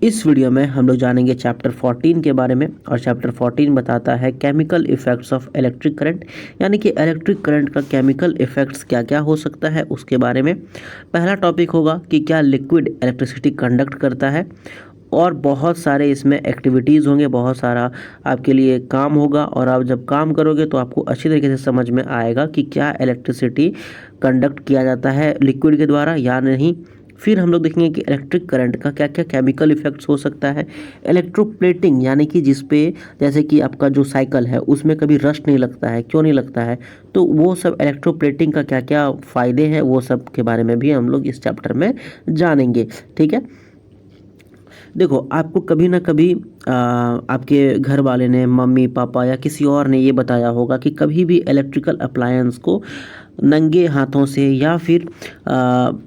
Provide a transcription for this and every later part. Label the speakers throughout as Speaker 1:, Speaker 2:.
Speaker 1: इस वीडियो में हम लोग जानेंगे चैप्टर 14 के बारे में। और चैप्टर 14 बताता है chemical effects of electric current, यानी कि इलेक्ट्रिक करंट का केमिकल इफ़ेक्ट्स क्या क्या हो सकता है उसके बारे में। पहला टॉपिक होगा कि क्या लिक्विड इलेक्ट्रिसिटी कंडक्ट करता है, और बहुत सारे इसमें एक्टिविटीज़ होंगे, बहुत सारा आपके लिए काम होगा, और आप जब काम करोगे तो आपको अच्छी तरीके से समझ में आएगा कि क्या इलेक्ट्रिसिटी कंडक्ट किया जाता है लिक्विड के द्वारा या नहीं। फिर हम लोग देखेंगे कि इलेक्ट्रिक करंट का क्या क्या केमिकल इफेक्ट्स हो सकता है। इलेक्ट्रोप्लेटिंग, यानी कि जिस पे जैसे कि आपका जो साइकिल है उसमें कभी रस्ट नहीं लगता है, क्यों नहीं लगता है, तो वो सब इलेक्ट्रोप्लेटिंग का क्या क्या फ़ायदे हैं वो सब के बारे में भी हम लोग इस चैप्टर में जानेंगे। ठीक है, देखो आपको कभी ना कभी आपके घर वाले ने, मम्मी पापा या किसी और ने ये बताया होगा कि कभी भी इलेक्ट्रिकल अप्लायंस को नंगे हाथों से या फिर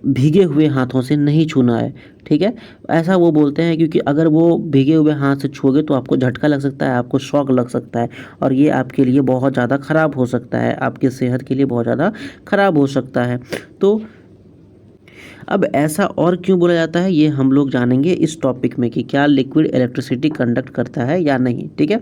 Speaker 1: भीगे हुए हाथों से नहीं छूना है। ठीक है, ऐसा वो बोलते हैं क्योंकि अगर वो भीगे हुए हाथ से छूओगे तो आपको झटका लग सकता है, आपको शॉक लग सकता है, और ये आपके लिए बहुत ज़्यादा ख़राब हो सकता है, आपकी सेहत के लिए बहुत ज़्यादा ख़राब हो सकता है। तो अब ऐसा और क्यों बोला जाता है ये हम लोग जानेंगे इस टॉपिक में कि क्या लिक्विड इलेक्ट्रिसिटी कंडक्ट करता है या नहीं। ठीक है,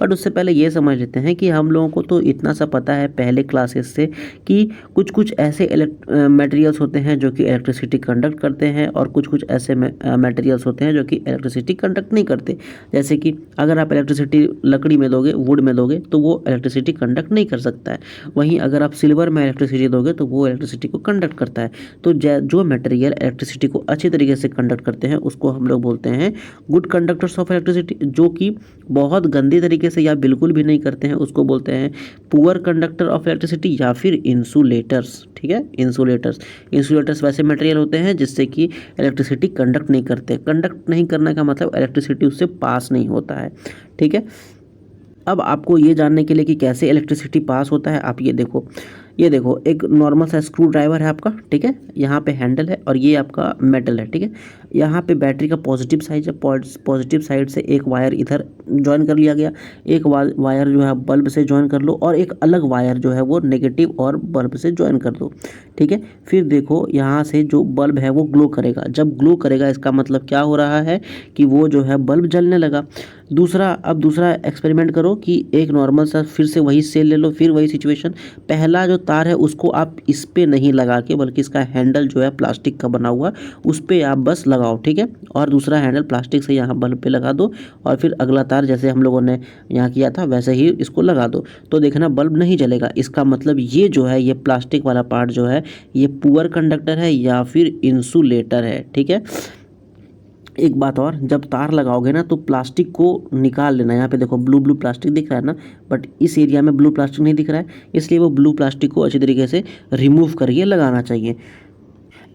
Speaker 1: बट उससे पहले ये समझ लेते हैं कि हम लोगों को तो इतना सा पता है पहले क्लासेस से कि कुछ कुछ ऐसे मटेरियल्स होते हैं जो कि इलेक्ट्रिसिटी कंडक्ट करते हैं, और कुछ कुछ ऐसे मटेरियल्स होते हैं जो कि इलेक्ट्रिसिटी कंडक्ट नहीं करते। जैसे कि अगर आप इलेक्ट्रिसिटी लकड़ी में दोगे, वुड में दोगे, तो वो इलेक्ट्रिसिटी कंडक्ट नहीं कर सकता है। वहीं अगर आप सिल्वर में इलेक्ट्रिसिटी दोगे तो वो इलेक्ट्रिसिटी को कंडक्ट करता है। तो जो मटेरियल इलेक्ट्रिसिटी को अच्छी तरीके से कंडक्ट करते हैं उसको हम लोग बोलते हैं गुड कंडक्टर्स ऑफ इलेक्ट्रिसिटी। जो कि बहुत गंदी तरीके से या बिल्कुल भी नहीं करते हैं उसको बोलते हैं पुअर कंडक्टर ऑफ इलेक्ट्रिसिटी या फिर इंसुलेटर्स। ठीक है, इंसुलेटर्स वैसे मटेरियल होते हैं जिससे कि इलेक्ट्रिसिटी कंडक्ट नहीं करते। कंडक्ट नहीं करने का मतलब इलेक्ट्रिसिटी उससे पास नहीं होता है। ठीक है, अब आपको ये जानने के लिए कि कैसे इलेक्ट्रिसिटी पास होता है, आप ये देखो एक नॉर्मल सा स्क्रू ड्राइवर है आपका। ठीक है, यहाँ पे हैंडल है और ये आपका मेटल है। ठीक है, यहाँ पे बैटरी का पॉजिटिव साइड है, पॉजिटिव साइड से एक वायर इधर ज्वाइन कर लिया गया, एक वायर जो है बल्ब से ज्वाइन कर लो, और एक अलग वायर जो है वो नेगेटिव और बल्ब से ज्वाइन कर दो। ठीक है, फिर देखो यहाँ से जो बल्ब है वो ग्लो करेगा। जब ग्लो करेगा इसका मतलब क्या हो रहा है कि वो जो है बल्ब जलने लगा। अब दूसरा एक्सपेरिमेंट करो कि एक नॉर्मल सा फिर से वही सेल ले लो, फिर वही सिचुएशन। पहला जो तार है उसको आप इस पे नहीं लगा के, बल्कि इसका हैंडल जो है प्लास्टिक का बना हुआ उस पे आप बस लगाओ। ठीक है, और दूसरा हैंडल प्लास्टिक से यहाँ बल्ब पे लगा दो, और फिर अगला तार जैसे हम लोगों ने यहाँ किया था वैसे ही इसको लगा दो, तो देखना बल्ब नहीं जलेगा। इसका मतलब ये जो है, ये प्लास्टिक वाला पार्ट जो है ये पुअर कंडक्टर है या फिर इंसुलेटर है। ठीक है, एक बात और, जब तार लगाओगे ना तो प्लास्टिक को निकाल लेना। यहाँ पे देखो ब्लू ब्लू प्लास्टिक दिख रहा है ना, बट इस एरिया में ब्लू प्लास्टिक नहीं दिख रहा है, इसलिए वो ब्लू प्लास्टिक को अच्छी तरीके से रिमूव करके लगाना चाहिए।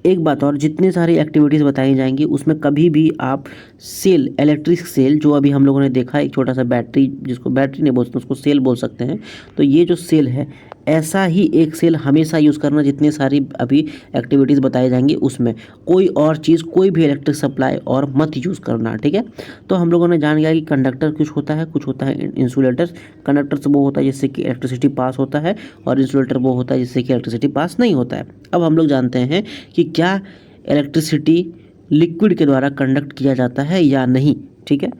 Speaker 1: एक बात और, जितनी सारी एक्टिविटीज़ बताई जाएंगी उसमें कभी भी आप सेल, इलेक्ट्रिक सेल जो अभी हम लोगों ने देखा, एक छोटा सा बैटरी, जिसको बैटरी नहीं बोलते उसको सेल बोल सकते हैं, तो ये जो सेल है ऐसा ही एक सेल हमेशा यूज़ करना। जितनी सारी अभी एक्टिविटीज़ बताई जाएंगी उसमें कोई और चीज़, कोई भी इलेक्ट्रिक सप्लाई और मत यूज़ करना। ठीक है, तो हम लोगों ने जान लिया कि कंडक्टर कुछ होता है, कुछ होता है इंसुलेटर्स। कंडक्टर्स वो होता है जिससे कि इलेक्ट्रिसिटी पास होता है, और इंसुलेटर वो होता है जिससे कि इलेक्ट्रिसिटी पास नहीं होता है। अब हम लोग जानते हैं कि क्या इलेक्ट्रिसिटी लिक्विड के द्वारा कंडक्ट किया जाता है या नहीं। ठीक है,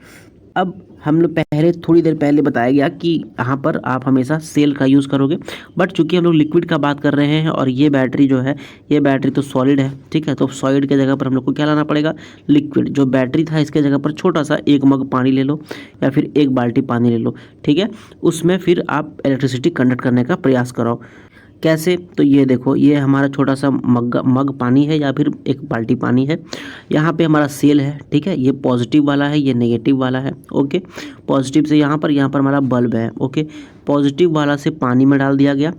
Speaker 1: अब हम लोग थोड़ी देर पहले बताया गया कि यहाँ पर आप हमेशा सेल का यूज़ करोगे, बट चूंकि हम लोग लिक्विड का बात कर रहे हैं और ये बैटरी जो है, ये बैटरी तो सॉलिड है। ठीक है, तो सॉलिड के जगह पर हम लोग को क्या लाना पड़ेगा, लिक्विड। जो बैटरी था इसके जगह पर छोटा सा एक मग पानी ले लो या फिर एक बाल्टी पानी ले लो। ठीक है, उसमें फिर आप इलेक्ट्रिसिटी कंडक्ट करने का प्रयास करो। कैसे, तो ये देखो, ये हमारा छोटा सा मग पानी है या फिर एक बाल्टी पानी है। यहाँ पे हमारा सेल है। ठीक है, ये पॉजिटिव वाला है, ये नेगेटिव वाला है। ओके, पॉजिटिव से यहाँ पर हमारा बल्ब है। ओके, पॉजिटिव वाला से पानी में डाल दिया गया,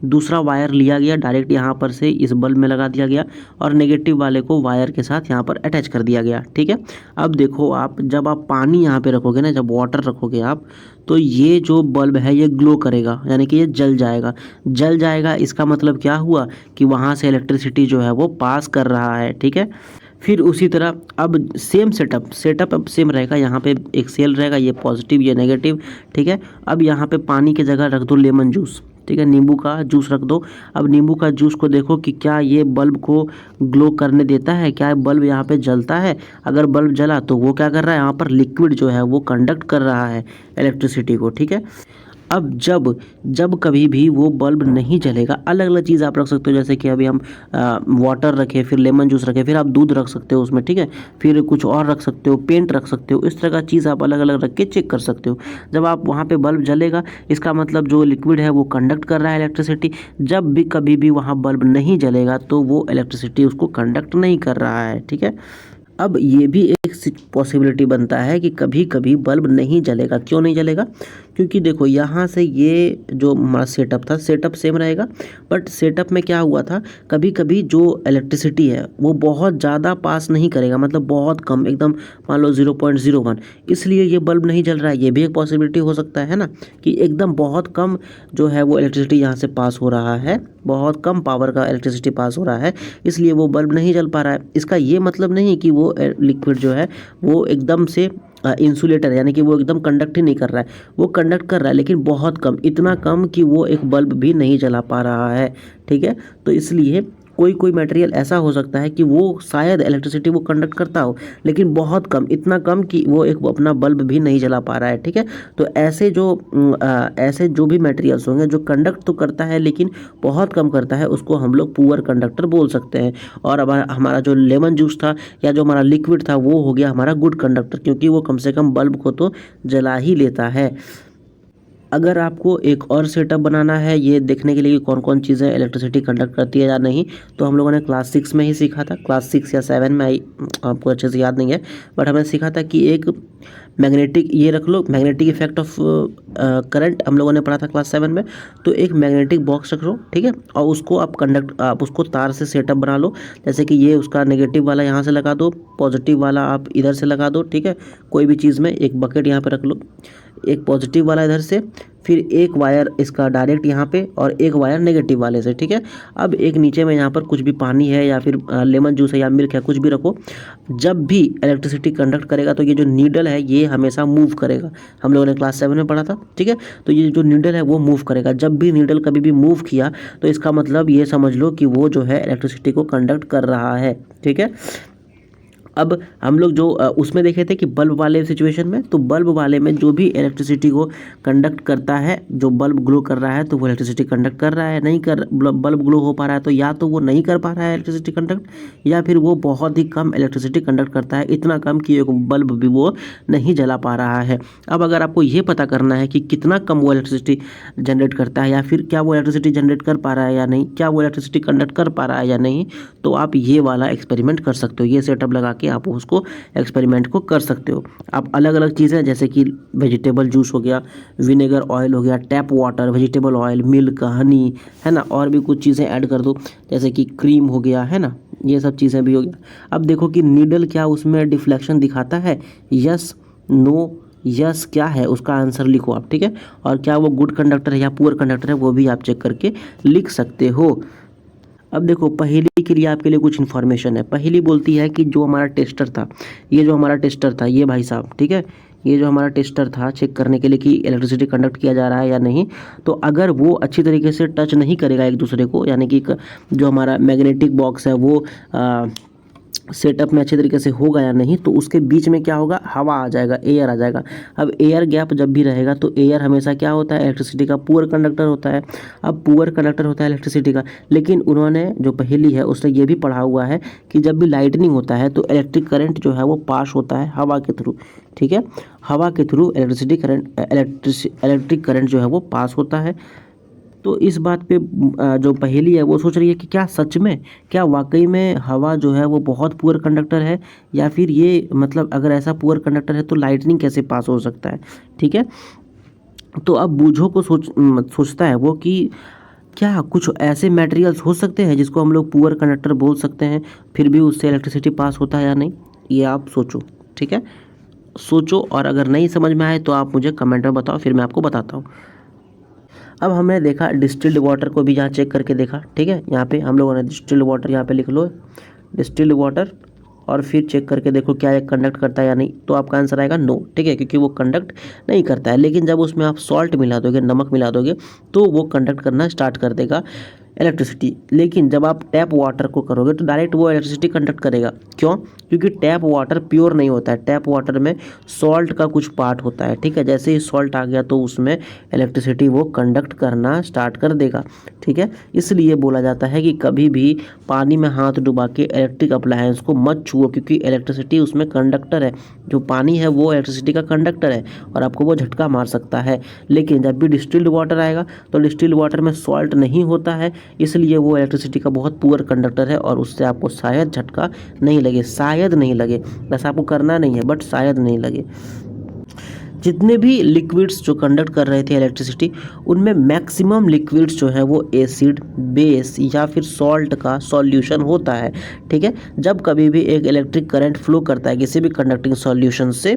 Speaker 1: दूसरा वायर लिया गया डायरेक्ट यहाँ पर से इस बल्ब में लगा दिया गया, और नेगेटिव वाले को वायर के साथ यहाँ पर अटैच कर दिया गया। ठीक है, अब देखो आप जब आप पानी यहाँ पे रखोगे ना, जब वाटर रखोगे आप, तो ये जो बल्ब है ये ग्लो करेगा, यानी कि ये जल जाएगा। इसका मतलब क्या हुआ कि वहाँ से इलेक्ट्रिसिटी जो है वो पास कर रहा है। ठीक है, फिर उसी तरह अब सेम सेटअप अब सेम रहेगा। यहाँ पे एक सेल रहेगा, ये पॉजिटिव ये नेगेटिव। ठीक है, अब यहाँ पे पानी की जगह रख दो लेमन जूस। ठीक है, नींबू का जूस रख दो। अब नींबू का जूस को देखो कि क्या ये बल्ब को ग्लो करने देता है, क्या बल्ब यहाँ पे जलता है। अगर बल्ब जला तो वो क्या कर रहा है, यहाँ पर लिक्विड जो है वो कंडक्ट कर रहा है इलेक्ट्रिसिटी को, ठीक है। अब जब जब कभी भी वो बल्ब नहीं जलेगा, अलग अलग चीज़ आप रख सकते हो, जैसे कि अभी हम वाटर रखे, फिर लेमन जूस रखे, फिर आप दूध रख सकते हो उसमें, ठीक है, फिर कुछ और रख सकते हो, पेंट रख सकते हो, इस तरह का चीज़ आप अलग अलग रख के चेक कर सकते हो। जब आप वहाँ पे बल्ब जलेगा, इसका मतलब जो लिक्विड है वो कंडक्ट कर रहा है इलेक्ट्रिसिटी। जब भी कभी भी वहाँ बल्ब नहीं जलेगा तो वो इलेक्ट्रिसिटी उसको कंडक्ट नहीं कर रहा है, ठीक है। अब ये भी एक पॉसिबिलिटी बनता है कि कभी कभी बल्ब नहीं जलेगा। क्यों नहीं जलेगा? क्योंकि देखो यहाँ से ये जो हमारा सेटअप था, सेटअप सेम रहेगा, बट सेटअप में क्या हुआ था, कभी कभी जो इलेक्ट्रिसिटी है वो बहुत ज़्यादा पास नहीं करेगा, मतलब बहुत कम, एकदम मान लो 0.01, इसलिए ये बल्ब नहीं जल रहा है। ये भी एक पॉसिबिलिटी हो सकता है ना, कि एकदम बहुत कम जो है वो इलेक्ट्रिसिटी यहाँ से पास हो रहा है, बहुत कम पावर का इलेक्ट्रिसिटी पास हो रहा है, इसलिए वो बल्ब नहीं जल पा रहा है। इसका ये मतलब नहीं कि वो लिक्विड जो है वो एकदम से इंसुलेटर, यानी कि वो एकदम कंडक्ट ही नहीं कर रहा है, वो कंडक्ट कर रहा है लेकिन बहुत कम, इतना कम कि वो एक बल्ब भी नहीं जला पा रहा है, ठीक है। तो इसलिए कोई कोई मटेरियल ऐसा हो सकता है कि वो शायद इलेक्ट्रिसिटी वो कंडक्ट करता हो, लेकिन बहुत कम, इतना कम कि वो एक अपना बल्ब भी नहीं जला पा रहा है, ठीक है। तो ऐसे जो भी मटेरियल्स होंगे जो कंडक्ट तो करता है लेकिन बहुत कम करता है, उसको हम लोग पुअर कंडक्टर बोल सकते हैं। और अब हमारा जो लेमन जूस था या जो हमारा लिक्विड था वो हो गया हमारा गुड कंडक्टर, क्योंकि वो कम से कम बल्ब को तो जला ही लेता है। अगर आपको एक और सेटअप बनाना है ये देखने के लिए कि कौन कौन चीज़ें इलेक्ट्रिसिटी कंडक्ट करती है या नहीं, तो हम लोगों ने क्लास 6 में ही सीखा था, क्लास 6 या 7 में, आपको अच्छे से याद नहीं है, बट हमने सीखा था कि एक मैग्नेटिक, ये रख लो, मैग्नेटिक इफेक्ट ऑफ करंट हम लोगों ने पढ़ा था क्लास 7 में। तो एक मैग्नेटिक बॉक्स रख लो, ठीक है, और उसको आप उसको तार से सेटअप बना लो, जैसे कि ये उसका नेगेटिव वाला यहाँ से लगा दो, पॉजिटिव वाला आप इधर से लगा दो, ठीक है। कोई भी चीज़ में एक बकेट यहाँ पे रख लो, एक पॉजिटिव वाला इधर से, फिर एक वायर इसका डायरेक्ट यहाँ पे और एक वायर नेगेटिव वाले से, ठीक है। अब एक नीचे में यहाँ पर कुछ भी पानी है या फिर लेमन जूस है या मिल्क है, कुछ भी रखो। जब भी इलेक्ट्रिसिटी कंडक्ट करेगा तो ये जो नीडल है ये हमेशा मूव करेगा, हम लोगों ने क्लास 7 में पढ़ा था, ठीक है। तो ये जो नीडल है वो मूव करेगा, जब भी नीडल कभी भी मूव किया तो इसका मतलब ये समझ लो कि वो जो है इलेक्ट्रिसिटी को कंडक्ट कर रहा है, ठीक है। अब हम लोग जो उसमें देखे थे कि बल्ब वाले सिचुएशन में, तो बल्ब वाले में जो भी इलेक्ट्रिसिटी को कंडक्ट करता है, जो बल्ब ग्लो कर रहा है तो वो इलेक्ट्रिसिटी कंडक्ट कर रहा है, नहीं कर बल्ब ग्लो हो पा रहा है तो या तो वो नहीं कर पा रहा है इलेक्ट्रिसिटी कंडक्ट, या फिर वो बहुत ही कम इलेक्ट्रिसिटी कंडक्ट करता है, इतना कम कि एक बल्ब भी वो नहीं जला पा रहा है। अब अगर आपको ये पता करना है कि कितना कम वो इलेक्ट्रिसिटी जनरेट करता है, या फिर क्या वो इलेक्ट्रिसिटी जनरेट कर पा रहा है या नहीं, क्या वो इलेक्ट्रिसिटी कंडक्ट कर पा रहा है या नहीं, तो आप ये वाला एक्सपेरिमेंट कर सकते हो, ये सेटअप लगा कि आप उसको एक्सपेरिमेंट को कर सकते हो। आप अलग अलग चीज़ें जैसे कि वेजिटेबल जूस हो गया, विनेगर ऑयल हो गया, tap water, vegetable oil, milk, Honey, है ना, और भी कुछ चीज़ें ऐड कर दो, जैसे कि क्रीम हो गया, है ना, ये सब चीज़ें भी हो गया। अब देखो कि नीडल क्या उसमें डिफ्लेक्शन दिखाता है, यस, नो, यस क्या है उसका आंसर लिखो आप, ठीक है। और क्या वो गुड कंडक्टर है या पुअर कंडक्टर है वो भी आप चेक करके लिख सकते हो। अब देखो पहेली के लिए आपके लिए कुछ इन्फॉर्मेशन है। पहेली बोलती है कि जो हमारा टेस्टर था, ये जो हमारा टेस्टर था, ये भाई साहब, ठीक है, ये जो हमारा टेस्टर था चेक करने के लिए कि इलेक्ट्रिसिटी कंडक्ट किया जा रहा है या नहीं, तो अगर वो अच्छी तरीके से टच नहीं करेगा एक दूसरे को, यानी कि जो हमारा मैग्नेटिक बॉक्स है वो सेटअप में अच्छे तरीके से होगा या नहीं, तो उसके बीच में क्या होगा, हवा आ जाएगा, एयर आ जाएगा। अब एयर गैप जब भी रहेगा तो एयर हमेशा क्या होता है, इलेक्ट्रिसिटी का पुअर कंडक्टर होता है। अब पुअर कंडक्टर होता है इलेक्ट्रिसिटी का, लेकिन उन्होंने जो पहेली है उसने ये भी पढ़ा हुआ है कि जब भी लाइटनिंग होता है तो इलेक्ट्रिक करंट जो है वो पास होता है हवा के थ्रू, ठीक है, हवा के थ्रू इलेक्ट्रिक करंट जो है वो पास होता है। तो इस बात पे जो पहेली है वो सोच रही है कि क्या सच में, क्या वाकई में हवा जो है वो बहुत पुअर कंडक्टर है, या फिर ये मतलब अगर ऐसा पुअर कंडक्टर है तो लाइटनिंग कैसे पास हो सकता है, ठीक है। तो अब बूझो को सोचता है वो कि क्या कुछ ऐसे मटेरियल्स हो सकते हैं जिसको हम लोग पुअर कंडक्टर बोल सकते हैं, फिर भी उससे इलेक्ट्रिसिटी पास होता है या नहीं, ये आप सोचो, ठीक है, सोचो। और अगर नहीं समझ में आए तो आप मुझे कमेंट में बताओ, फिर मैं आपको बताता हूँ। अब हमने देखा डिस्टिल्ड वाटर को भी यहाँ चेक करके देखा, ठीक है, यहाँ पे हम लोगों ने डिस्टिल्ड वाटर यहाँ पे लिख लो, डिस्टिल्ड वाटर, और फिर चेक करके देखो क्या ये कंडक्ट करता है या नहीं, तो आपका आंसर आएगा नो, ठीक है, क्योंकि वो कंडक्ट नहीं करता है। लेकिन जब उसमें आप सॉल्ट मिला दोगे, नमक मिला दोगे, तो वो कंडक्ट करना स्टार्ट कर देगा इलेक्ट्रिसिटी। लेकिन जब आप टैप वाटर को करोगे तो डायरेक्ट वो इलेक्ट्रिसिटी कंडक्ट करेगा। क्यों? क्योंकि टैप वाटर प्योर नहीं होता है, टैप वाटर में सॉल्ट का कुछ पार्ट होता है, ठीक है। जैसे ही सॉल्ट आ गया तो उसमें इलेक्ट्रिसिटी वो कंडक्ट करना स्टार्ट कर देगा, ठीक है। इसलिए बोला जाता है कि कभी भी पानी में हाथ डुबा के इलेक्ट्रिक अप्लायंस को मत छुओ, क्योंकि इलेक्ट्रिसिटी उसमें कंडक्टर है। जो पानी है वो इलेक्ट्रिसिटी का कंडक्टर है और आपको वो झटका मार सकता है। लेकिन जब भी डिस्टिल्ड वाटर आएगा तो डिस्टिल्ड वाटर में सॉल्ट नहीं होता है, इसलिए वो इलेक्ट्रिसिटी का बहुत पुअर कंडक्टर है और उससे आपको शायद झटका नहीं लगे, शायद नहीं लगे। वैसे आपको करना नहीं है, बट शायद नहीं लगे। जितने भी लिक्विड्स जो कंडक्ट कर रहे थे इलेक्ट्रिसिटी, उनमें मैक्सिमम लिक्विड्स जो है वो एसिड, बेस या फिर सॉल्ट का सॉल्यूशन होता है, ठीक है। जब कभी भी एक इलेक्ट्रिक करंट फ्लो करता है किसी भी कंडक्टिंग सॉल्यूशन से,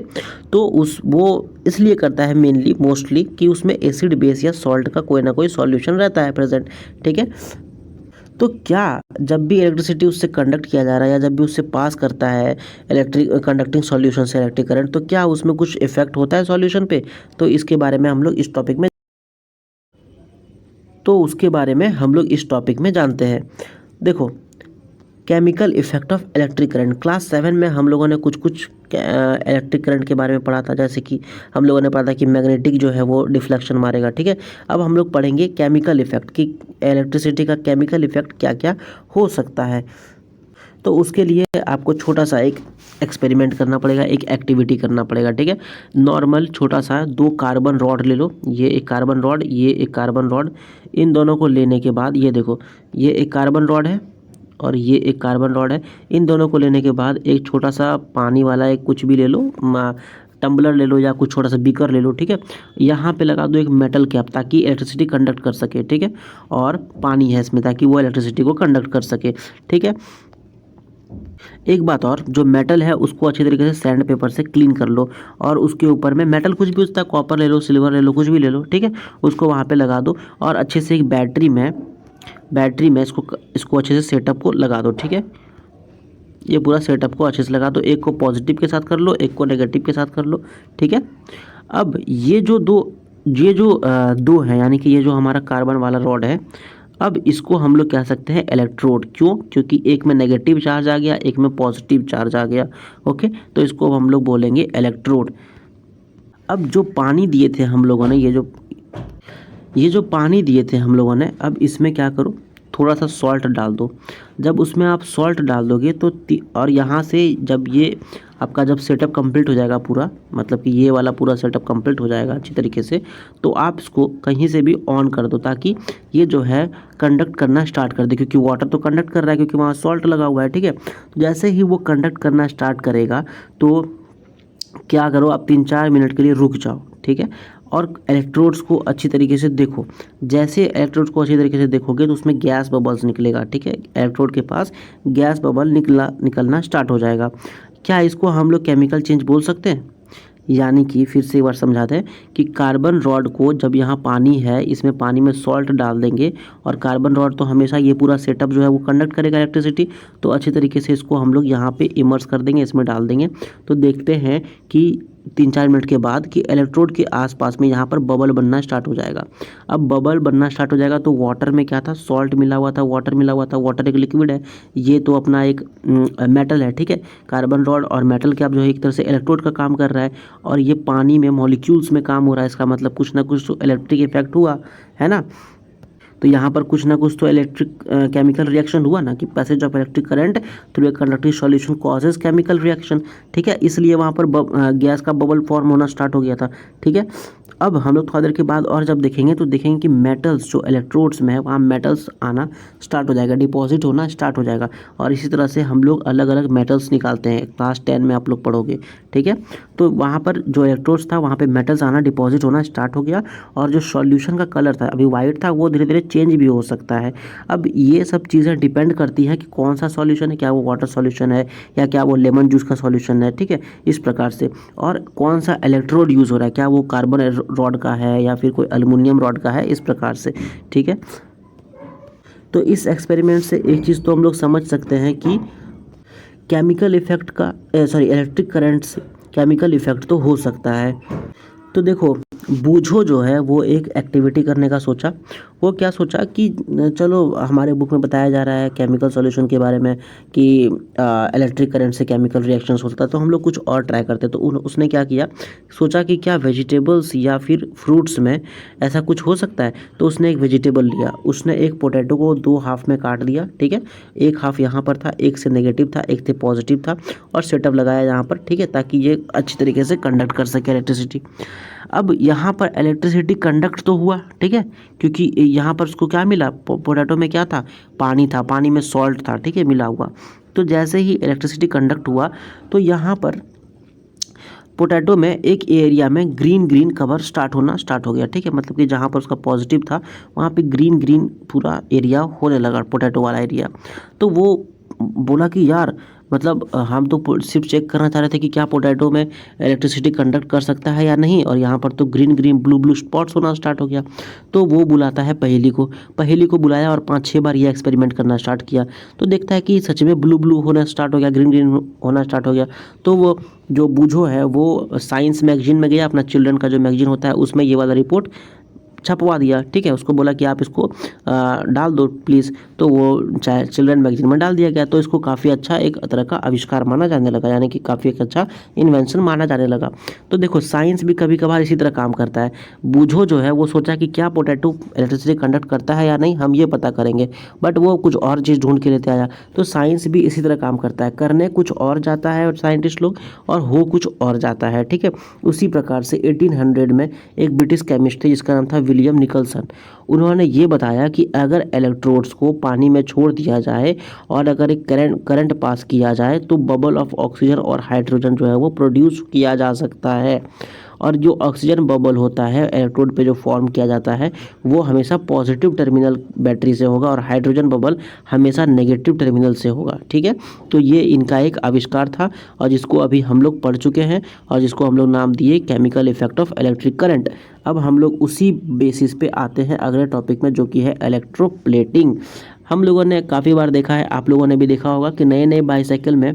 Speaker 1: तो वो इसलिए करता है मेनली, मोस्टली, कि उसमें एसिड, बेस या सॉल्ट का कोई ना कोई सॉल्यूशन रहता है प्रेजेंट, ठीक है। तो क्या जब भी इलेक्ट्रिसिटी उससे कंडक्ट किया जा रहा है या जब भी उससे पास करता है इलेक्ट्रिक कंडक्टिंग सॉल्यूशन से इलेक्ट्रिक करंट, तो क्या उसमें कुछ इफेक्ट होता है सॉल्यूशन पे? तो इसके बारे में हम लोग इस टॉपिक में उसके बारे में हम लोग इस टॉपिक में जानते हैं। देखो, chemical effect of electric current, class 7 में हम लोगों ने कुछ इलेक्ट्रिक करंट के बारे में पढ़ा था। जैसे कि हम लोगों ने पढ़ा था कि मैग्नेटिक जो है वो डिफ्लेक्शन मारेगा, ठीक है। अब हम लोग पढ़ेंगे केमिकल इफेक्ट, कि इलेक्ट्रिसिटी का केमिकल इफेक्ट क्या क्या हो सकता है। तो उसके लिए आपको छोटा सा एक एक्सपेरिमेंट करना पड़ेगा, एक एक्टिविटी करना पड़ेगा, ठीक है। नॉर्मल छोटा सा 2 कार्बन रॉड ले लो, ये एक कार्बन रॉड, ये एक कार्बन रॉड। इन दोनों को लेने के बाद ये देखो, ये एक कार्बन रॉड है और ये एक कार्बन रॉड है। इन दोनों को लेने के बाद एक छोटा सा पानी वाला एक कुछ भी ले लो, टम्बलर ले लो या कुछ छोटा सा बीकर ले लो, ठीक है। यहाँ पे लगा दो एक मेटल कैप, ताकि इलेक्ट्रिसिटी कंडक्ट कर सके, ठीक है। और पानी है इसमें, ताकि वो इलेक्ट्रिसिटी को कंडक्ट कर सके, ठीक है। एक बात और, जो मेटल है उसको अच्छी तरीके से सैंड पेपर से क्लीन कर लो और उसके ऊपर में मेटल कुछ भी होता है, कॉपर ले लो, सिल्वर ले लो, कुछ भी ले लो, ठीक है। उसको वहाँ पे लगा दो और अच्छे से एक बैटरी में इसको अच्छे से सेटअप को लगा दो, ठीक है। ये पूरा सेटअप को अच्छे से लगा दो, एक को पॉजिटिव के साथ कर लो, एक को नेगेटिव के साथ कर लो, ठीक है। अब ये जो दो हैं, यानी कि ये जो हमारा कार्बन वाला रॉड है, अब इसको हम लोग कह सकते हैं इलेक्ट्रोड। क्यों? क्योंकि एक में नेगेटिव चार्ज आ गया, एक में पॉजिटिव चार्ज आ गया, ओके। तो इसको हम लोग बोलेंगे इलेक्ट्रोड। अब जो पानी दिए थे हम लोगों ने, ये जो पानी दिए थे हम लोगों ने, अब इसमें क्या करो, थोड़ा सा सॉल्ट डाल दो। जब उसमें आप सॉल्ट डाल दोगे तो और यहाँ से जब ये आपका जब सेटअप कंप्लीट हो जाएगा पूरा, मतलब कि ये वाला पूरा सेटअप कंप्लीट हो जाएगा अच्छी तरीके से, तो आप इसको कहीं से भी ऑन कर दो, ताकि ये जो है कंडक्ट करना स्टार्ट कर दे। क्योंकि वाटर तो कंडक्ट कर रहा है, क्योंकि वहाँ सॉल्ट लगा हुआ है, ठीक है। तो जैसे ही वो कंडक्ट करना स्टार्ट करेगा तो क्या करो, आप 3-4 मिनट के लिए रुक जाओ, ठीक है। और इलेक्ट्रोड्स को अच्छी तरीके से देखो। जैसे इलेक्ट्रोड्स को अच्छी तरीके से देखोगे तो उसमें गैस बबल्स निकलेगा, ठीक है। इलेक्ट्रोड के पास गैस बबल निकलना स्टार्ट हो जाएगा। क्या इसको हम लोग केमिकल चेंज बोल सकते हैं? यानी कि फिर से एक बार समझाते हैं कि कार्बन रॉड को, जब यहाँ पानी है, इसमें पानी में सॉल्ट डाल देंगे और कार्बन रॉड तो हमेशा ये पूरा सेटअप जो है वो कंडक्ट करेगा इलेक्ट्रिसिटी, तो अच्छी तरीके से इसको हम लोग यहाँ पे इमर्स कर देंगे, इसमें डाल देंगे। तो देखते हैं कि 3-4 मिनट के बाद कि इलेक्ट्रोड के आसपास में यहाँ पर बबल बनना स्टार्ट हो जाएगा। अब बबल बनना स्टार्ट हो जाएगा तो वाटर में क्या था, सॉल्ट मिला हुआ था, वाटर मिला हुआ था। वाटर एक लिक्विड है, ये तो अपना एक मेटल है, ठीक है। कार्बन रॉड और मेटल कैप जो है एक तरह से इलेक्ट्रोड का काम कर रहा है और ये पानी में मॉलिक्यूल्स में काम हो रहा है। इसका मतलब कुछ ना कुछ तो इलेक्ट्रिक इफेक्ट हुआ है ना। तो यहाँ पर कुछ ना कुछ तो इलेक्ट्रिक केमिकल रिएक्शन हुआ ना, कि passage of electric current through a conducting solution causes chemical reaction, ठीक है। इसलिए वहाँ पर गैस का बबल फॉर्म होना स्टार्ट हो गया था, ठीक है। अब हम लोग थोड़ी देर के बाद और जब देखेंगे तो देखेंगे कि मेटल्स जो इलेक्ट्रोड्स में है वहाँ मेटल्स आना स्टार्ट हो जाएगा, डिपॉजिट होना स्टार्ट हो जाएगा। और इसी तरह से हम लोग अलग अलग मेटल्स निकालते हैं, क्लास 10 में आप लोग पढ़ोगे, ठीक है। तो वहाँ पर जो इलेक्ट्रोड्स था वहाँ पे मेटल्स आना, डिपॉजिट होना स्टार्ट हो गया और जो सॉल्यूशन का कलर था अभी वाइट था, वो धीरे धीरे चेंज भी हो सकता है। अब ये सब चीज़ें डिपेंड करती हैं कि कौन सा सॉल्यूशन है, क्या वो वाटर सॉल्यूशन है या क्या वो लेमन जूस का सॉल्यूशन है, ठीक है, इस प्रकार से। और कौन सा इलेक्ट्रोड यूज़ हो रहा है, क्या वो कार्बन रॉड का है या फिर कोई एल्युमिनियम रॉड का है, इस प्रकार से, ठीक है। तो इस एक्सपेरिमेंट से एक चीज़ तो हम लोग समझ सकते हैं कि केमिकल इफेक्ट का इलेक्ट्रिक करंट से केमिकल इफेक्ट तो हो सकता है। तो देखो, बूझो जो है वो एक एक्टिविटी करने का सोचा। वो क्या सोचा कि चलो, हमारे बुक में बताया जा रहा है केमिकल सॉल्यूशन के बारे में कि इलेक्ट्रिक करंट से केमिकल रिएक्शंस होता है, तो हम लोग कुछ और ट्राई करते। तो उसने क्या किया, सोचा कि क्या वेजिटेबल्स या फिर फ्रूट्स में ऐसा कुछ हो सकता है। तो उसने एक वेजिटेबल लिया, उसने एक पोटैटो को 2 हाफ में काट दिया, ठीक है। एक हाफ यहाँ पर था, एक से नेगेटिव था, एक से पॉजिटिव था, और सेटअप लगाया यहाँ पर, ठीक है, ताकि ये अच्छी तरीके से कंडक्ट कर सके इलेक्ट्रिसिटी। अब यहाँ पर इलेक्ट्रिसिटी कंडक्ट तो हुआ, ठीक है, क्योंकि यहाँ पर उसको क्या मिला, पोटैटो में क्या था, पानी था, पानी में सॉल्ट था, ठीक है, मिला हुआ। तो जैसे ही इलेक्ट्रिसिटी कंडक्ट हुआ तो यहाँ पर पोटैटो में एक एरिया में ग्रीन ग्रीन कवर स्टार्ट हो गया, ठीक है। मतलब कि जहाँ पर उसका पॉजिटिव था वहाँ पे ग्रीन ग्रीन पूरा एरिया होने लगा, पोटैटो वाला एरिया। तो वो बोला कि यार, मतलब हम तो सिर्फ चेक करना चाह रहे थे कि क्या पोटैटो में इलेक्ट्रिसिटी कंडक्ट कर सकता है या नहीं, और यहाँ पर तो green green blue blue spots होना स्टार्ट हो गया। तो वो बुलाता है पहेली को बुलाया और 5-6 बार ये एक्सपेरिमेंट करना स्टार्ट किया। तो देखता है कि सच में ब्लू ब्लू होना स्टार्ट हो गया, ग्रीन ग्रीन होना स्टार्ट हो गया। तो वो जो बूझो है वो साइंस मैगजीन में गया, अपना चिल्ड्रन का जो मैगजीन होता है उसमें ये वाला रिपोर्ट छपवा दिया, ठीक है। उसको बोला कि आप इसको डाल दो प्लीज़। तो वो चाहे चिल्ड्रन मैगजीन में डाल दिया गया। तो इसको काफ़ी अच्छा एक तरह का आविष्कार माना जाने लगा, यानी कि काफ़ी एक अच्छा इन्वेंशन माना जाने लगा। तो देखो, साइंस भी कभी कभार इसी तरह काम करता है। बूझो जो है वो सोचा कि क्या पोटैटो इलेक्ट्रिसिटी कंडक्ट करता है या नहीं, हम ये पता करेंगे, बट वो कुछ और चीज़ ढूंढ के लेते आया। तो साइंस भी इसी तरह काम करता है, करने कुछ और जाता है और साइंटिस्ट लोग, और हो कुछ और जाता है, ठीक है। उसी प्रकार से 1800 में एक ब्रिटिश केमिस्ट थे जिसका नाम था विलियम निकलसन। उन्होंने ये बताया कि अगर इलेक्ट्रोड्स को पानी में छोड़ दिया जाए और अगर एक करंट पास किया जाए तो बबल ऑफ ऑक्सीजन और हाइड्रोजन जो है वो प्रोड्यूस किया जा सकता है। और जो ऑक्सीजन बबल होता है इलेक्ट्रोड पे जो फॉर्म किया जाता है वो हमेशा पॉजिटिव टर्मिनल बैटरी से होगा, और हाइड्रोजन बबल हमेशा नेगेटिव टर्मिनल से होगा, ठीक है। तो ये इनका एक आविष्कार था, और जिसको अभी हम लोग पढ़ चुके हैं, और जिसको हम लोग नाम दिए chemical effect of electric current. अब हम लोग उसी बेसिस पे आते हैं अगले टॉपिक में, जो कि है इलेक्ट्रोप्लेटिंग। हम लोगों ने काफ़ी बार देखा है, आप लोगों ने भी देखा होगा कि नए नए बाईसाइकिल में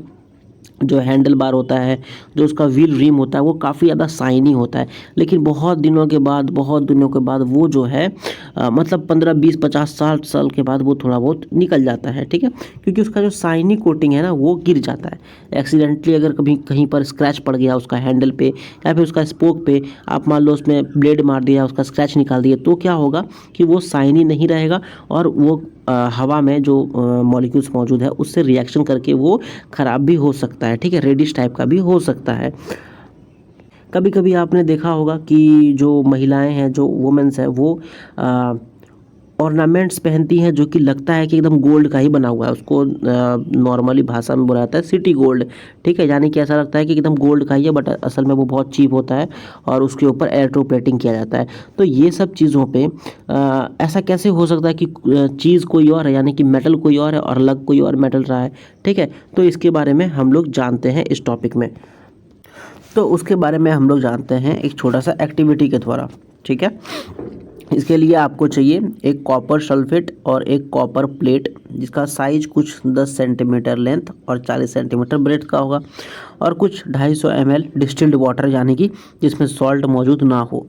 Speaker 1: जो हैंडल बार होता है, जो उसका व्हील रिम होता है, वो काफ़ी ज़्यादा शाइनी होता है। लेकिन बहुत दिनों के बाद वो जो है मतलब 15-20-50 साल के बाद वो थोड़ा बहुत निकल जाता है, ठीक है, क्योंकि उसका जो शाइनी कोटिंग है ना वो गिर जाता है। एक्सीडेंटली अगर कभी कहीं पर स्क्रैच पड़ गया उसका हैंडल पे या फिर उसका स्पोक पे, आप मान लो उसमें ब्लेड मार दिया, उसका स्क्रैच निकाल दिया, तो क्या होगा कि वो शाइनी नहीं रहेगा, और वो हवा में जो मॉलिक्यूल्स मौजूद है उससे रिएक्शन करके वो ख़राब भी हो सकता है, ठीक है, रेडिश टाइप का भी हो सकता है। कभी कभी आपने देखा होगा कि जो महिलाएं हैं, जो वुमेन्स हैं, वो ऑर्नामेंट्स पहनती हैं जो कि लगता है कि एकदम गोल्ड का ही बना हुआ है। उसको नॉर्मली भाषा में बोला जाता है सिटी गोल्ड, ठीक है, यानी कि ऐसा लगता है कि एकदम गोल्ड का ही है, बट असल में वो बहुत चीप होता है और उसके ऊपर इलेक्ट्रोप्लेटिंग किया जाता है। तो ये सब चीज़ों पे ऐसा कैसे हो सकता है कि चीज़ कोई और है, यानी कि मेटल कोई और है और लग कोई और मेटल रहा है, ठीक है। तो इसके बारे में हम लोग जानते हैं इस टॉपिक में। तो उसके बारे में हम लोग जानते हैं एक छोटा सा एक्टिविटी के द्वारा, ठीक है। इसके लिए आपको चाहिए एक कॉपर सल्फेट और एक कॉपर प्लेट, जिसका साइज कुछ 10 सेंटीमीटर लेंथ और 40 सेंटीमीटर ब्रेथ का होगा, और कुछ 250 ml डिस्टिल्ड वाटर, यानी कि जिसमें सॉल्ट मौजूद ना हो,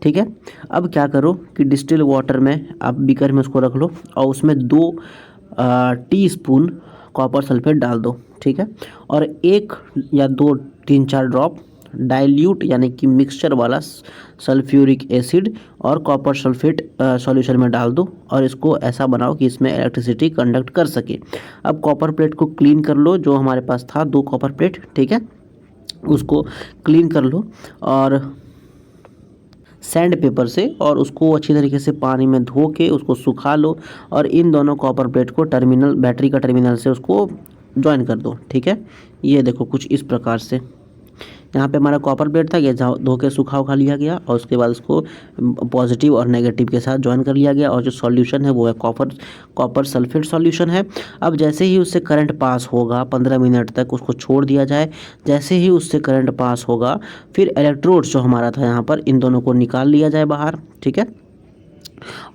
Speaker 1: ठीक है। अब क्या करो कि डिस्टिल्ड वाटर में आप बीकर में उसको रख लो, और उसमें 2 टीस्पून कॉपर सल्फेट डाल दो, ठीक है, और 1 या 2 3-4 ड्रॉप डाइल्यूट यानी कि मिक्सचर वाला सल्फ्यूरिक एसिड और कॉपर सल्फेट सॉल्यूशन में डाल दो, और इसको ऐसा बनाओ कि इसमें इलेक्ट्रिसिटी कंडक्ट कर सके। अब कॉपर प्लेट को क्लीन कर लो, जो हमारे पास था 2 कॉपर प्लेट, ठीक है, उसको क्लीन कर लो और सैंड पेपर से, और उसको अच्छी तरीके से पानी में धो के उसको सुखा लो, और इन दोनों कॉपर प्लेट को टर्मिनल, बैटरी का टर्मिनल से उसको ज्वाइन कर दो, ठीक है। ये देखो कुछ इस प्रकार से, यहाँ पे हमारा कॉपर प्लेट था, ये धो के सूखा उखा लिया गया, और उसके बाद उसको पॉजिटिव और नेगेटिव के साथ ज्वाइन कर लिया गया, और जो सॉल्यूशन है वो है कॉपर सल्फेट सॉल्यूशन है। अब जैसे ही उससे करंट पास होगा 15 मिनट तक उसको छोड़ दिया जाए। जैसे ही उससे करंट पास होगा फिर इलेक्ट्रोड्स जो हमारा था यहाँ पर, इन दोनों को निकाल लिया जाए बाहर, ठीक है।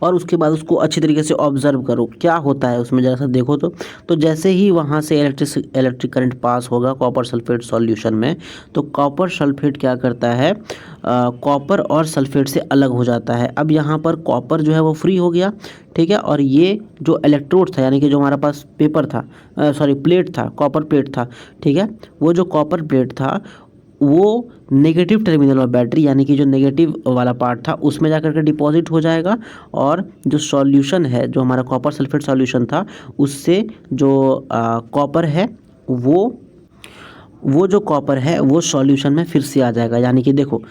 Speaker 1: और उसके बाद उसको अच्छी तरीके से ऑब्जर्व करो क्या होता है उसमें, ज़रा सा देखो। तो जैसे ही वहाँ से इलेक्ट्रिक करंट पास होगा कॉपर सल्फेट सॉल्यूशन में, तो कॉपर सल्फेट क्या करता है, कॉपर और सल्फेट से अलग हो जाता है। अब यहाँ पर कॉपर जो है वो फ्री हो गया, ठीक है। और ये जो इलेक्ट्रोड था, यानी कि जो हमारा पास पेपर था, सॉरी प्लेट था, कॉपर प्लेट था, ठीक है, वो जो कॉपर प्लेट था वो नेगेटिव टर्मिनल ऑफ बैटरी, यानी कि जो नेगेटिव वाला पार्ट था उसमें जाकर के डिपॉजिट हो जाएगा। और जो सॉल्यूशन है, जो हमारा कॉपर सल्फेट सॉल्यूशन था, उससे जो कॉपर है वो जो कॉपर है वो सॉल्यूशन में फिर से आ जाएगा। यानी कि देखो,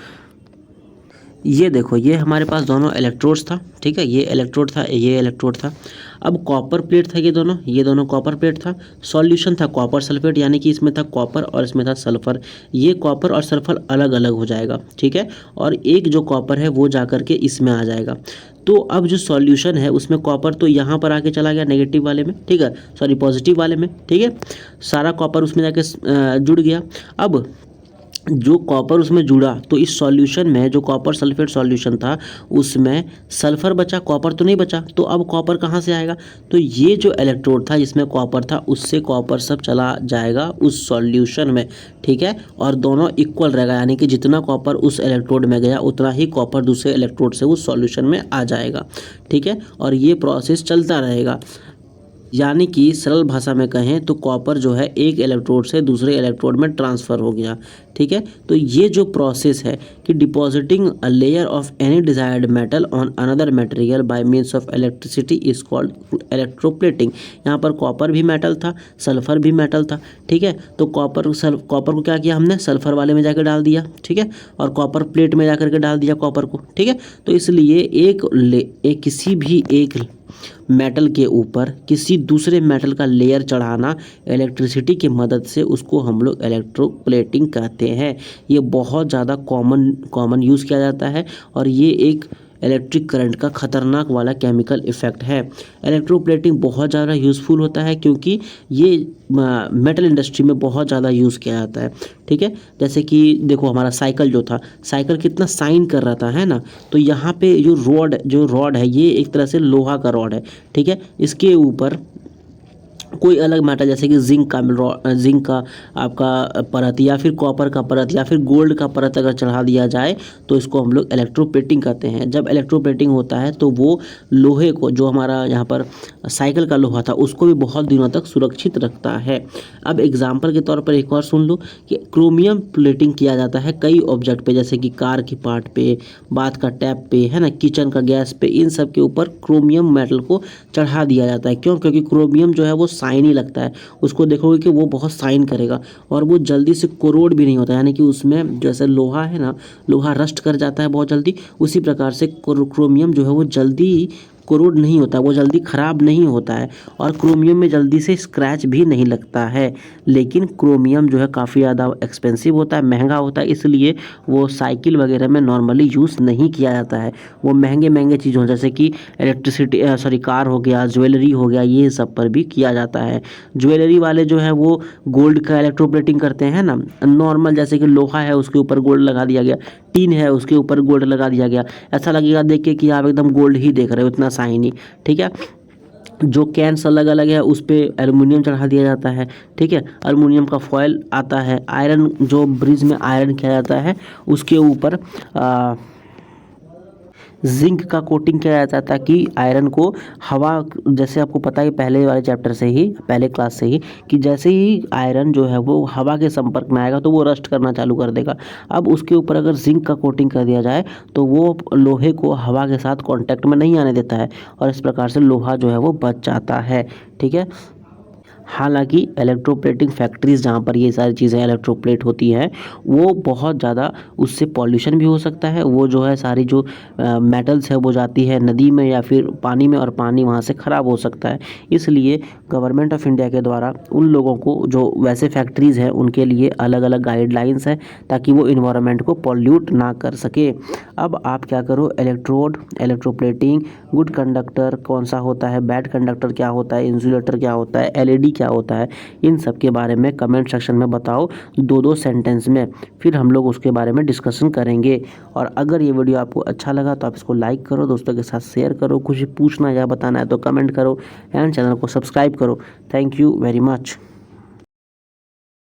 Speaker 1: ये देखो, ये हमारे पास दोनों इलेक्ट्रोड्स था, ठीक है, ये इलेक्ट्रोड था, ये इलेक्ट्रोड था। अब कॉपर प्लेट था, ये दोनों कॉपर प्लेट था। सॉल्यूशन था कॉपर सल्फेट, यानी कि इसमें था कॉपर और इसमें था सल्फर। ये कॉपर और सल्फर अलग अलग हो जाएगा, ठीक है। और एक जो कॉपर है वो जा कर के इसमें आ जाएगा। तो अब जो सॉल्यूशन है उसमें कॉपर तो यहाँ पर आके चला गया नेगेटिव वाले में, ठीक है, सॉरी पॉजिटिव वाले में, ठीक है। सारा कॉपर उसमें जाके जुड़ गया। अब जो कॉपर उसमें जुड़ा तो इस सॉल्यूशन में जो कॉपर सल्फेट सॉल्यूशन था उसमें सल्फर बचा, कॉपर तो नहीं बचा। तो अब कॉपर कहाँ से आएगा, तो ये जो इलेक्ट्रोड था जिसमें कॉपर था उससे कॉपर सब चला जाएगा उस सॉल्यूशन में, ठीक है। और दोनों इक्वल रहेगा, यानी कि जितना कॉपर उस इलेक्ट्रोड में गया उतना ही कॉपर दूसरे इलेक्ट्रोड से उस सॉल्यूशन में आ जाएगा, ठीक है। और ये प्रोसेस चलता रहेगा। यानी कि सरल भाषा में कहें तो कॉपर जो है एक इलेक्ट्रोड से दूसरे इलेक्ट्रोड में ट्रांसफ़र हो गया, ठीक है। तो ये जो प्रोसेस है कि depositing a layer of any desired metal on another material by means of electricity is called electroplating. यहाँ पर कॉपर भी मेटल था, सल्फर भी मेटल था, ठीक है। तो कॉपर को क्या किया हमने, सल्फर वाले में जाकर डाल दिया, ठीक है, और कॉपर प्लेट में जाकर के डाल दिया कॉपर को, ठीक है। तो इसलिए किसी भी एक मेटल के ऊपर किसी दूसरे मेटल का लेयर चढ़ाना इलेक्ट्रिसिटी की मदद से, उसको हम लोग इलेक्ट्रोप्लेटिंग कहते हैं। ये बहुत ज़्यादा कॉमन यूज़ किया जाता है और ये एक इलेक्ट्रिक करंट का ख़तरनाक वाला केमिकल इफ़ेक्ट है। इलेक्ट्रोप्लेटिंग बहुत ज़्यादा यूज़फुल होता है क्योंकि ये मेटल इंडस्ट्री में बहुत ज़्यादा यूज़ किया जाता है, ठीक है। जैसे कि देखो हमारा साइकिल जो था, साइकिल कितना साइन कर रहा था, है ना। तो यहाँ पे जो रॉड है ये एक तरह से लोहा का रॉड है, ठीक है। इसके ऊपर कोई अलग मेटल जैसे कि जिंक का आपका परत या फिर कॉपर का परत या फिर गोल्ड का परत अगर चढ़ा दिया जाए तो इसको हम लोग इलेक्ट्रोप्लेटिंग कहते हैं। जब इलेक्ट्रोप्लेटिंग होता है तो वो लोहे को, जो हमारा यहाँ पर साइकिल का लोहा था, उसको भी बहुत दिनों तक सुरक्षित रखता है। अब एग्जाम्पल के तौर पर एक और सुन लो कि क्रोमियम प्लेटिंग किया जाता है कई ऑब्जेक्ट पे, जैसे कि कार की पार्ट पे, बाथ का टैप पे, है ना, किचन का गैस पे, इन सब के ऊपर क्रोमियम मेटल को चढ़ा दिया जाता है। क्यों? क्योंकि क्रोमियम जो है वो शाइनी लगता है, उसको देखोगे कि वो बहुत शाइन करेगा और वो जल्दी से कोरोड भी नहीं होता, यानी कि उसमें जैसे लोहा है ना, लोहा रस्ट कर जाता है बहुत जल्दी, उसी प्रकार से क्रोमियम जो है वो जल्दी कोरोड नहीं होता, वो जल्दी ख़राब नहीं होता है और क्रोमियम में जल्दी से स्क्रैच भी नहीं लगता है। लेकिन क्रोमियम जो है काफ़ी ज़्यादा एक्सपेंसिव होता है, महंगा होता है, इसलिए वो साइकिल वगैरह में नॉर्मली यूज़ नहीं किया जाता है। वो महंगे चीज़ों जैसे कि कार हो गया, ज्वेलरी हो गया, ये सब पर भी किया जाता है। ज्वेलरी वाले जो है वो गोल्ड का इलेक्ट्रोप्लेटिंग करते हैं ना, नॉर्मल जैसे कि लोहा है उसके ऊपर गोल्ड लगा दिया गया, टीन है उसके ऊपर गोल्ड लगा दिया गया, ऐसा लगेगा देख के कि आप एकदम गोल्ड ही देख रहे हो, इतना शाइनी, ठीक है। जो कैंस अलग अलग है उस पर एल्युमिनियम चढ़ा दिया जाता है, ठीक है, एल्युमिनियम का फॉयल आता है, आयरन जो ब्रिज में आयरन किया जाता है उसके ऊपर जिंक का कोटिंग किया जाता है ताकि आयरन को हवा, जैसे आपको पता है पहले वाले चैप्टर से ही, पहले क्लास से ही, कि जैसे ही आयरन जो है वो हवा के संपर्क में आएगा तो वो रस्ट करना चालू कर देगा। अब उसके ऊपर अगर जिंक का कोटिंग कर दिया जाए तो वो लोहे को हवा के साथ कांटेक्ट में नहीं आने देता है और इस प्रकार से लोहा जो है वो बच जाता है, ठीक है। हालांकि इलेक्ट्रोप्लेटिंग फैक्ट्रीज़ जहाँ पर ये सारी चीज़ें इलेक्ट्रोप्लेट होती हैं वो बहुत ज़्यादा, उससे पॉल्यूशन भी हो सकता है, वो जो है सारी जो मेटल्स है वो जाती है नदी में या फिर पानी में और पानी वहाँ से ख़राब हो सकता है। इसलिए गवर्नमेंट ऑफ इंडिया के द्वारा उन लोगों को जो वैसे फैक्ट्रीज़ हैं उनके लिए अलग अलग गाइडलाइंस है ताकि वो इन्वायरमेंट को पॉल्यूट ना कर सके। अब आप क्या करो, इलेक्ट्रोप्लेटिंग, गुड कंडक्टर कौन सा होता है, बैड कंडक्टर क्या होता है, इंसुलेटर क्या होता है, एलईडी क्या होता है, इन सब के बारे में कमेंट सेक्शन में बताओ 2-2 सेंटेंस में, फिर हम लोग उसके बारे में डिस्कशन करेंगे। और अगर ये वीडियो आपको अच्छा लगा तो आप इसको लाइक करो, दोस्तों के साथ शेयर करो, कुछ पूछना या बताना है तो कमेंट करो एंड चैनल को सब्सक्राइब करो। Thank you very much.